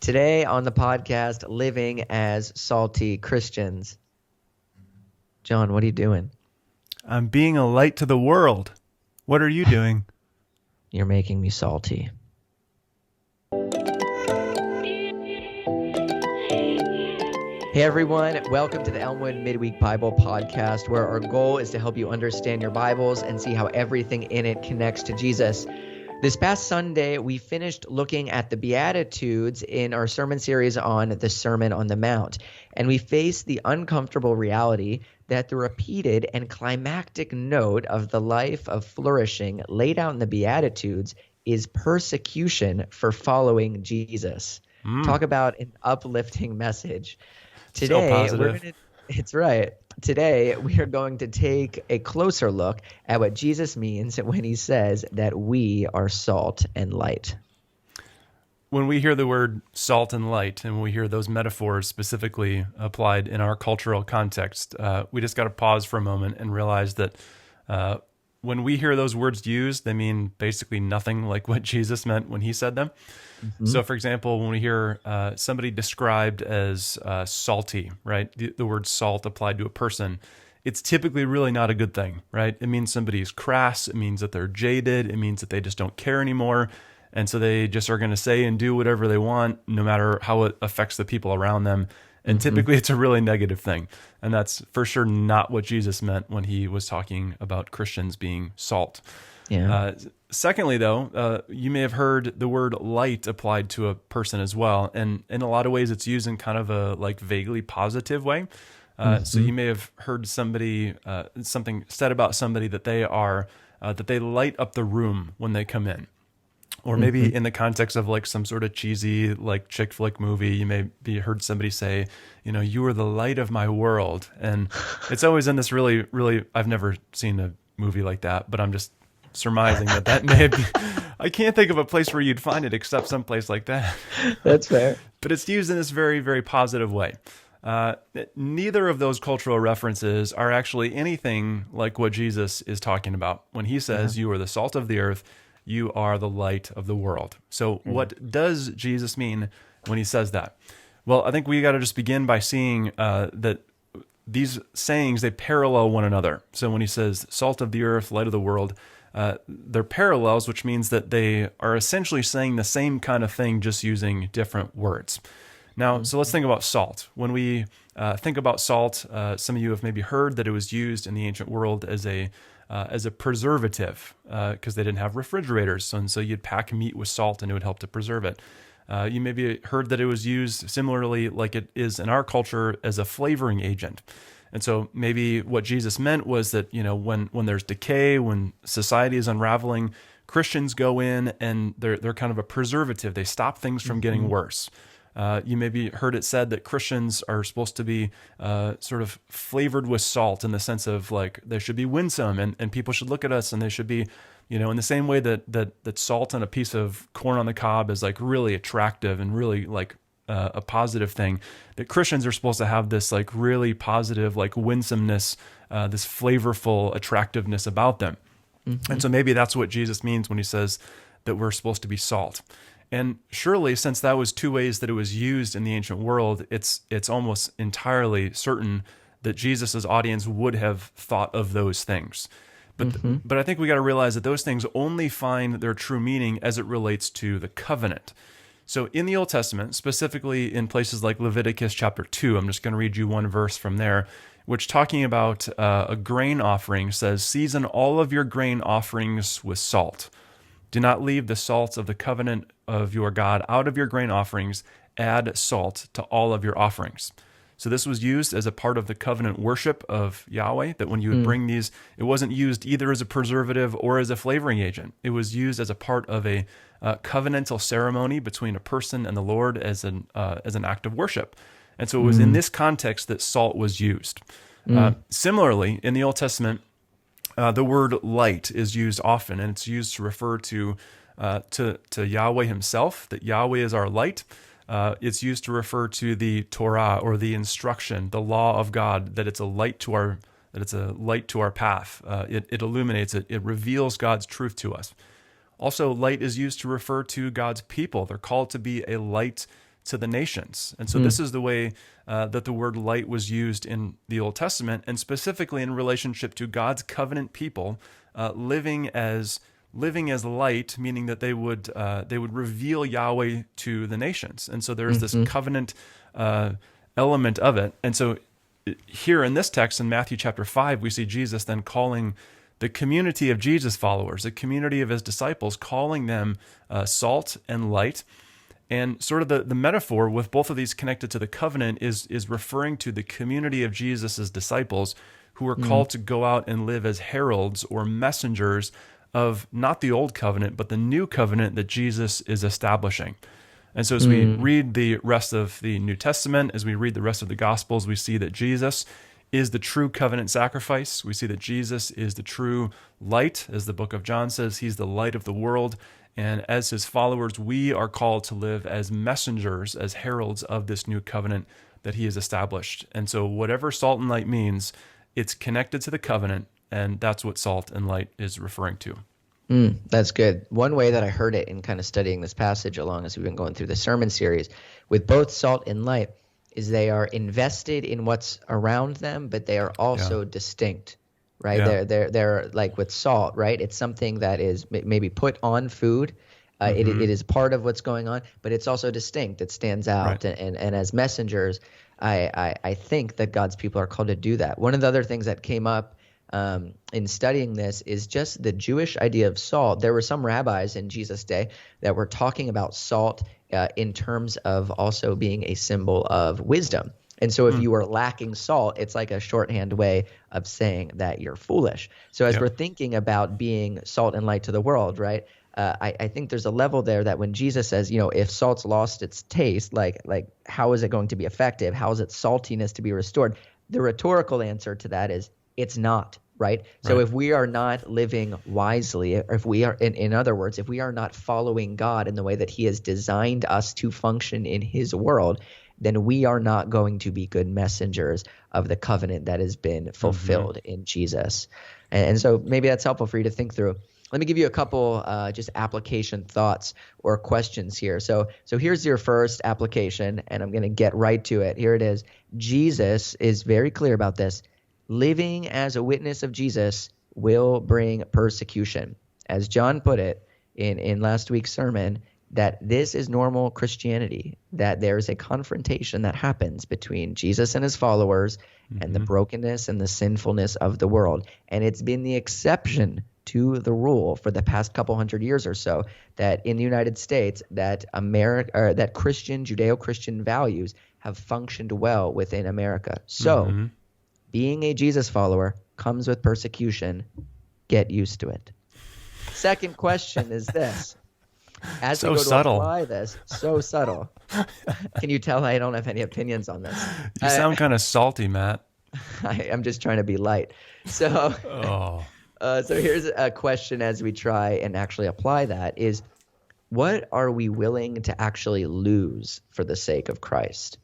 Today on the podcast, Living as Salty Christians. John, what are you doing? I'm being a light to the world. What are you doing? You're making me salty. Hey everyone, welcome to the Elmwood Midweek Bible Podcast, where our goal is to help you understand your Bibles and see how everything in it connects to Jesus. This past Sunday, we finished looking at the Beatitudes in our sermon series on the Sermon on the Mount, and we faced the uncomfortable reality that the repeated and climactic note of the life of flourishing laid out in the Beatitudes is persecution for following Jesus. Talk about an uplifting message. Today, it's right. Today, we are going to take a closer look at what Jesus means when he says that we are salt and light. When we hear the word salt and light, and when we hear those metaphors specifically applied in our cultural context, we just got to pause for a moment and realize that when we hear those words used, they mean basically nothing like what Jesus meant when he said them. Mm-hmm. So, for example, when we hear somebody described as salty, right? The word salt applied to a person, it's typically really not a good thing, right? It means somebody's crass. It means that they're jaded. It means that they just don't care anymore. And so they just are going to say and do whatever they want, no matter how it affects the people around them. And typically it's a really negative thing. And that's for sure not what Jesus meant when he was talking about Christians being salt. Yeah. Secondly, though, you may have heard the word light applied to a person as well. And in a lot of ways, it's used in kind of a like vaguely positive way. So you may have heard somebody, something said about somebody that they are, that they light up the room when they come in. Or maybe in the context of like some sort of cheesy like chick flick movie, you may be heard somebody say, you know, you are the light of my world. And it's always in this really, I've never seen a movie like that, but I'm just surmising that may be, I can't think of a place where you'd find it except some place like that. That's fair. But it's used in this very, very positive way. Neither of those cultural references are actually anything like what Jesus is talking about when he says, you are the salt of the earth, you are the light of the world. So what does Jesus mean when he says that? Well, I think we got to just begin by seeing that these sayings, they parallel one another. So when he says salt of the earth, light of the world, they're parallels, which means that they are essentially saying the same kind of thing, just using different words. Now, so let's think about salt. When we think about salt, some of you have maybe heard that it was used in the ancient world as a preservative, because they didn't have refrigerators, and so you'd pack meat with salt and it would help to preserve it. You maybe heard that it was used similarly like it is in our culture as a flavoring agent. And so maybe what Jesus meant was that, you know, when there's decay, when society is unraveling, Christians go in and they're kind of a preservative. They stop things from getting worse. You maybe heard it said that Christians are supposed to be sort of flavored with salt in the sense of like they should be winsome and people should look at us and they should be, you know, in the same way that salt on a piece of corn on the cob is like really attractive and really like a positive thing, that Christians are supposed to have this like really positive like winsomeness, this flavorful attractiveness about them. And so maybe that's what Jesus means when he says that we're supposed to be salt. And surely, since that was two ways that it was used in the ancient world, it's almost entirely certain that Jesus's audience would have thought of those things. But I think we got to realize that those things only find their true meaning as it relates to the covenant. So in the Old Testament, specifically in places like Leviticus chapter 2, I'm just going to read you one verse from there, which talking about a grain offering says, "Season all of your grain offerings with salt. Do not leave the salt of the covenant of your God out of your grain offerings. Add salt to all of your offerings." So this was used as a part of the covenant worship of Yahweh, that when you would bring these, it wasn't used either as a preservative or as a flavoring agent. It was used as a part of a covenantal ceremony between a person and the Lord as an act of worship. And so it was in this context that salt was used. Similarly, in the Old Testament, the word light is used often, and it's used to refer to Yahweh himself, that Yahweh is our light. It's used to refer to the Torah or the instruction, the law of God, that it's a light to our path. It illuminates it. It reveals God's truth to us. Also, light is used to refer to God's people. They're called to be a light to the nations. And so this is the way that the word light was used in the Old Testament, and specifically in relationship to God's covenant people living as light, meaning that they would reveal Yahweh to the nations. And so there's this covenant element of it. And so here in this text in Matthew chapter 5, we see Jesus then calling the community of Jesus followers, the community of his disciples, calling them salt and light. And sort of the metaphor with both of these connected to the covenant is referring to the community of Jesus's disciples who are called to go out and live as heralds or messengers of not the old covenant, but the new covenant that Jesus is establishing. And so as we read the rest of the New Testament, as we read the rest of the Gospels, we see that Jesus is the true covenant sacrifice. We see that Jesus is the true light, as the book of John says, he's the light of the world. And as his followers, we are called to live as messengers, as heralds of this new covenant that he has established. And so whatever salt and light means, it's connected to the covenant, and that's what salt and light is referring to. That's good. One way that I heard it in kind of studying this passage along as we've been going through the sermon series with both salt and light is they are invested in what's around them, but they are also distinct, right? Yeah. They're like with salt, right? It's something that is maybe put on food. It is part of what's going on, but it's also distinct. It stands out. Right. And as messengers, I think that God's people are called to do that. One of the other things that came up in studying this is just the Jewish idea of salt. There were some rabbis in Jesus' day that were talking about salt in terms of also being a symbol of wisdom. And so if you are lacking salt, it's like a shorthand way of saying that you're foolish. So as we're thinking about being salt and light to the world, right, I think there's a level there that when Jesus says, if salt's lost its taste, like how is it going to be effective? How is its saltiness to be restored? The rhetorical answer to that is it's not. Right. So if we are not living wisely, or if we are, in other words, if we are not following God in the way that he has designed us to function in his world, then we are not going to be good messengers of the covenant that has been fulfilled in Jesus. And so maybe that's helpful for you to think through. Let me give you a couple just application thoughts or questions here. So here's your first application, and I'm going to get right to it. Here it is. Jesus is very clear about this. Living as a witness of Jesus will bring persecution. As John put it in last week's sermon, that this is normal Christianity, that there's a confrontation that happens between Jesus and his followers and the brokenness and the sinfulness of the world. And it's been the exception to the rule for the past couple hundred years or so that in the United States that that Christian, Judeo-Christian values have functioned well within America. So being a Jesus follower comes with persecution. Get used to it. Second question is this. As we go to apply this, so subtle. Can you tell I don't have any opinions on this? You sound kind of salty, Matt. I'm just trying to be light. So, so here's a question as we try and actually apply that is, what are we willing to actually lose for the sake of Christ?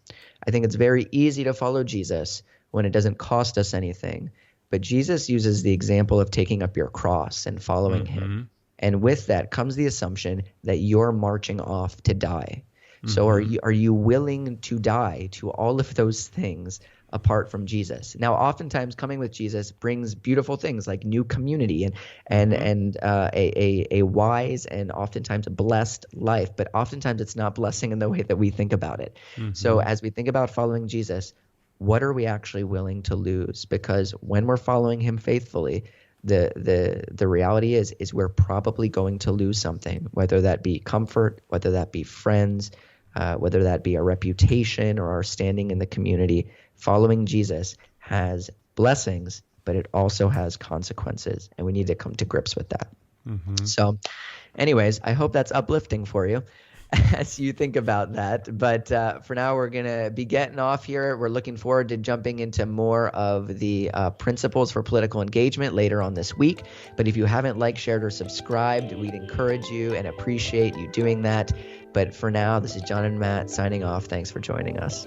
I think it's very easy to follow Jesus when it doesn't cost us anything. But Jesus uses the example of taking up your cross and following him. And with that comes the assumption that you're marching off to die. So are you willing to die to all of those things apart from Jesus? Now, oftentimes coming with Jesus brings beautiful things like new community and a wise and oftentimes a blessed life. But oftentimes it's not blessing in the way that we think about it. So as we think about following Jesus, what are we actually willing to lose? Because when we're following him faithfully, the reality is we're probably going to lose something, whether that be comfort, whether that be friends, whether that be our reputation or our standing in the community. Following Jesus has blessings, but it also has consequences, and we need to come to grips with that. So anyways, I hope that's uplifting for you as you think about that. But for now, we're going to be getting off here. We're looking forward to jumping into more of the principles for political engagement later on this week. But if you haven't liked, shared, or subscribed, we'd encourage you and appreciate you doing that. But for now, this is John and Matt signing off. Thanks for joining us.